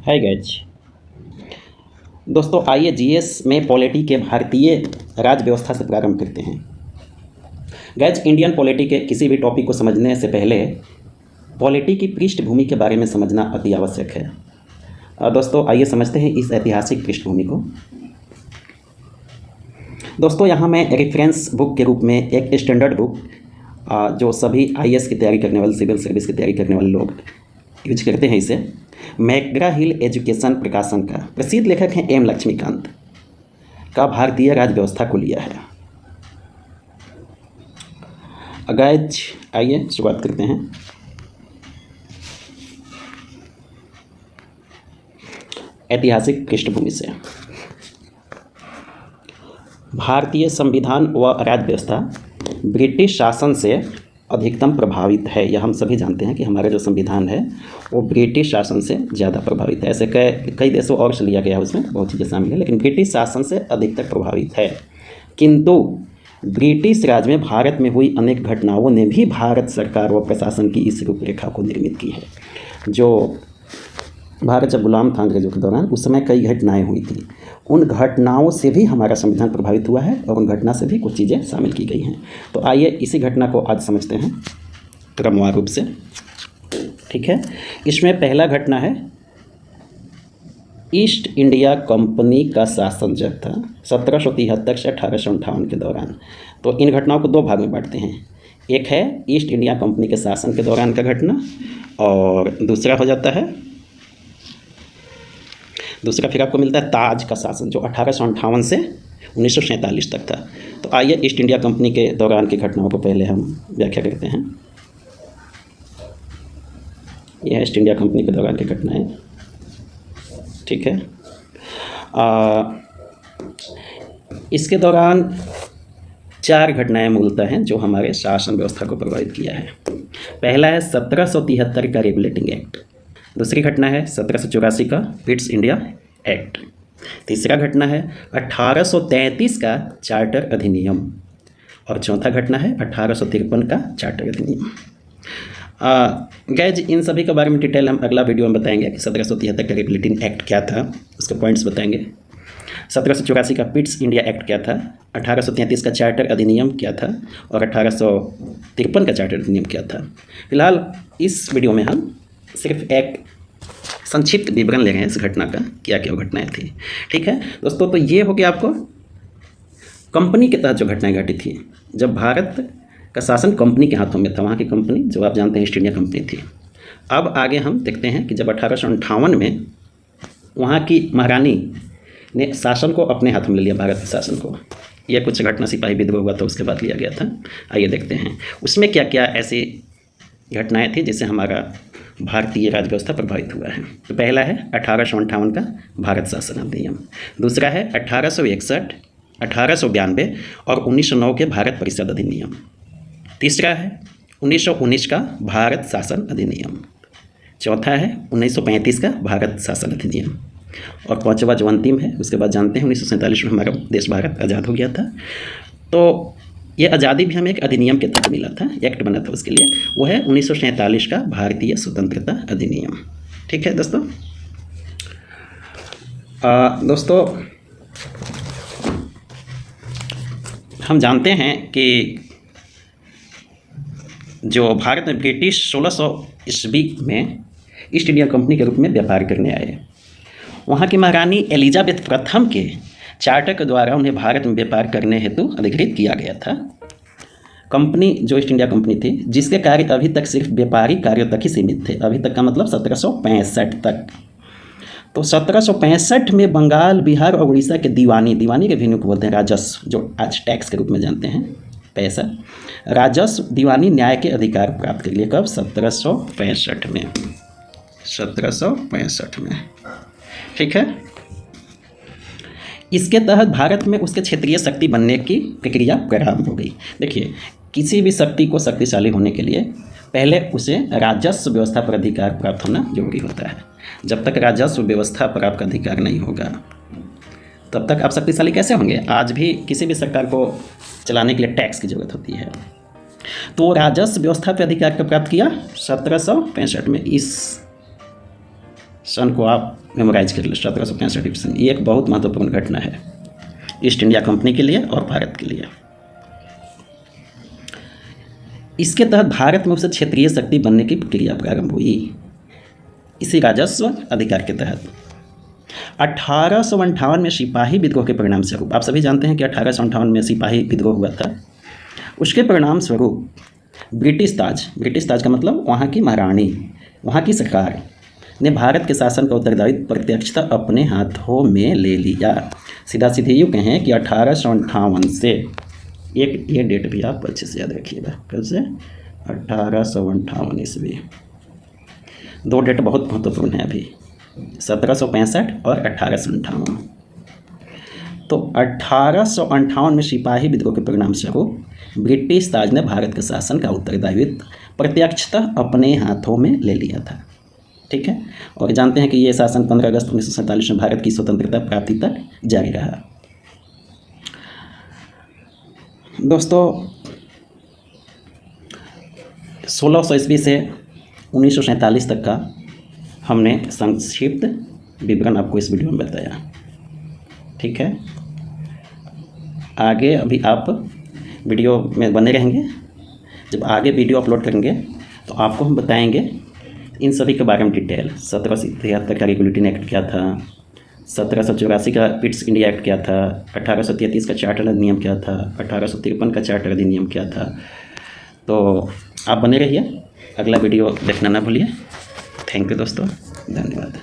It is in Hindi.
हाय गैज। दोस्तों आइए जीएस में पॉलिटी के भारतीय राज्य व्यवस्था से प्रारंभ करते हैं। गैज, इंडियन पॉलिटी के किसी भी टॉपिक को समझने से पहले पॉलिटी की पृष्ठभूमि के बारे में समझना अति आवश्यक है। दोस्तों आइए समझते हैं इस ऐतिहासिक पृष्ठभूमि को। दोस्तों यहाँ मैं रेफरेंस बुक के रूप में एक स्टैंडर्ड बुक जो सभी आईएएस की तैयारी करने वाले, सिविल सर्विस की तैयारी करने वाले लोग यूज करते हैं, इसे मैकग्रा हिल एजुकेशन प्रकाशन का प्रसिद्ध लेखक हैं एम लक्ष्मीकांत का भारतीय राज्य व्यवस्था को लिया है। गाइज आइए शुरुआत करते हैं। ऐतिहासिक पृष्ठभूमि से भारतीय संविधान व राज्य व्यवस्था ब्रिटिश शासन से अधिकतम प्रभावित है। यह हम सभी जानते हैं कि हमारा जो संविधान है वो ब्रिटिश शासन से ज़्यादा प्रभावित है। ऐसे कई देशों और से लिया गया है, उसमें बहुत चीज़ें शामिल है, लेकिन ब्रिटिश शासन से अधिकतर प्रभावित है। किंतु ब्रिटिश राज में भारत में हुई अनेक घटनाओं ने भी भारत सरकार व प्रशासन की इस रूपरेखा को निर्मित की है। जो भारत जब गुलाम था अंग्रेजों के दौरान, उस समय कई घटनाएं हुई थी। उन घटनाओं से भी हमारा संविधान प्रभावित हुआ है और उन घटना से भी कुछ चीज़ें शामिल की गई हैं। तो आइए इसी घटना को आज समझते हैं क्रमवार रूप से। ठीक है, इसमें पहला घटना है ईस्ट इंडिया कंपनी का शासन जब था 1773 से 1858 के दौरान। तो इन घटनाओं को दो भाग में बांटते हैं। एक है ईस्ट इंडिया कंपनी के शासन के दौरान का घटना, और दूसरा हो जाता है फिर आपको मिलता है ताज का शासन, जो 1858 से 1947 तक था। तो आइए ईस्ट इंडिया कंपनी के दौरान की घटनाओं को पहले हम व्याख्या करते हैं। यह ईस्ट इंडिया कंपनी के दौरान की घटनाएं। ठीक है, इसके दौरान चार घटनाएं मूलतः हैं जो हमारे शासन व्यवस्था को प्रभावित किया है। पहला है 1773 का रेगुलेटिंग एक्ट। दूसरी घटना है 1784 का पिट्स इंडिया एक्ट। तीसरा घटना है 1833 का चार्टर अधिनियम, और चौथा घटना है 1853 का चार्टर अधिनियम। गैज इन सभी के बारे में डिटेल हम अगला वीडियो में बताएंगे कि 1773 का रेगुलेटिंग एक्ट क्या था, उसके पॉइंट्स बताएंगे। 1784 का पिट्स इंडिया एक्ट क्या था, 1833 का चार्टर अधिनियम क्या था, और 1853 का चार्टर अधिनियम क्या था। फिलहाल इस वीडियो में हम सिर्फ एक संक्षिप्त विवरण ले रहे हैं इस घटना का, क्या क्या घटनाएं थी। ठीक है दोस्तों, तो ये हो गया आपको कंपनी के तहत जो घटनाएं घटी थी, जब भारत का शासन कंपनी के हाथों में था। वहाँ की कंपनी जो आप जानते हैं ईस्ट इंडिया कंपनी थी। अब आगे हम देखते हैं कि जब 1858 में वहाँ की महारानी ने शासन को अपने हाथों में ले लिया, भारत के शासन को। यह कुछ घटना सिपाही विद्रोह हुआ था, उसके बाद लिया गया था। आइए देखते हैं उसमें क्या क्या ऐसी घटनाएं थी जिससे हमारा भारतीय राज्य व्यवस्था प्रभावित हुआ है। तो पहला है 1858 का भारत शासन अधिनियम। दूसरा है 1861, 1892 और 1909 के भारत परिषद अधिनियम। तीसरा है 1919 का भारत शासन अधिनियम। चौथा है 1935 का भारत शासन अधिनियम। और पांचवा जो अंतिम है, उसके बाद जानते हैं 1947 में हमारा देश भारत आज़ाद हो गया था। तो ये आज़ादी भी हमें एक अधिनियम के तहत मिला था, एक्ट बना था उसके लिए, वो है 1947 का भारतीय स्वतंत्रता अधिनियम। ठीक है दोस्तों। दोस्तों हम जानते हैं कि जो भारत में ब्रिटिश 1600 ईस्वी में ईस्ट इंडिया कंपनी के रूप में व्यापार करने आए। वहाँ की महारानी एलिजाबेथ प्रथम के चार्टर के द्वारा उन्हें भारत में व्यापार करने हेतु अधिकृत किया गया था। कंपनी जो ईस्ट इंडिया कंपनी थी, जिसके कार्य अभी तक सिर्फ व्यापारिक कार्यों तक ही सीमित थे। अभी तक का मतलब 1765 तक। तो 1765 में बंगाल, बिहार और उड़ीसा के दीवानी रेवेन्यू को बोलते हैं, राजस्व, जो आज टैक्स के रूप में जानते हैं, पैसा, राजस्व दीवानी न्याय के अधिकार प्राप्त कर लिए। कब? 1765 में। 1765 में। ठीक है, इसके तहत भारत में उसके क्षेत्रीय शक्ति बनने की प्रक्रिया प्रारंभ हो गई। देखिए, किसी भी शक्ति को शक्तिशाली होने के लिए पहले उसे राजस्व व्यवस्था पर अधिकार प्राप्त होना जरूरी होता है। जब तक राजस्व व्यवस्था पर आपका अधिकार नहीं होगा तब तक आप शक्तिशाली कैसे होंगे। आज भी किसी भी सरकार को चलाने के लिए टैक्स की जरूरत होती है। तो राजस्व व्यवस्था पर अधिकार कब प्राप्त किया? 1765 में। इस सन को आप मेमोराइज कर लो, 1765 ईस्वी सन। ये एक बहुत महत्वपूर्ण घटना है ईस्ट इंडिया कंपनी के लिए और भारत के लिए। इसके तहत भारत में उसे क्षेत्रीय शक्ति बनने की प्रक्रिया प्रारंभ हुई इसी राजस्व अधिकार के तहत। 1858 में सिपाही विद्रोह के परिणाम स्वरूप, आप सभी जानते हैं कि 1858 में सिपाही विद्रोह हुआ था, उसके परिणाम स्वरूप ब्रिटिश ताज का मतलब वहाँ की महारानी, वहाँ की सरकार ने भारत के शासन का उत्तरदायित्व प्रत्यक्षता अपने हाथों में ले लिया। सीधा सीधे यूँ कहें कि 1858 से, एक ये डेट भी आप अच्छे से याद रखिएगा, कब से, 1858 ईस्वी। दो डेट बहुत महत्वपूर्ण है अभी, 1765 और 1858। तो 1858 में सिपाही विद्रोह के परिणाम स्वरूप ब्रिटिश ताज ने भारत के शासन का उत्तरदायित्व प्रत्यक्षतः अपने हाथों में ले लिया था। ठीक है, और जानते हैं कि ये शासन 15 अगस्त 1947 में भारत की स्वतंत्रता प्राप्ति तक जारी रहा। दोस्तों 1600 ईस्वी से 1947 तक का हमने संक्षिप्त विवरण आपको इस वीडियो में बताया। ठीक है, आगे अभी आप वीडियो में बने रहेंगे। जब आगे वीडियो अपलोड करेंगे तो आपको हम बताएंगे इन सभी के बारे में डिटेल। 1773 का रेगुलेटिंग एक्ट क्या था, 1784 का पिट्स इंडिया एक्ट क्या था, 1833 का चार्टर अधिनियम क्या था, 1853 का चार्टर अधिनियम क्या था। तो आप बने रहिए, अगला वीडियो देखना ना भूलिए। थैंक यू दोस्तों, धन्यवाद।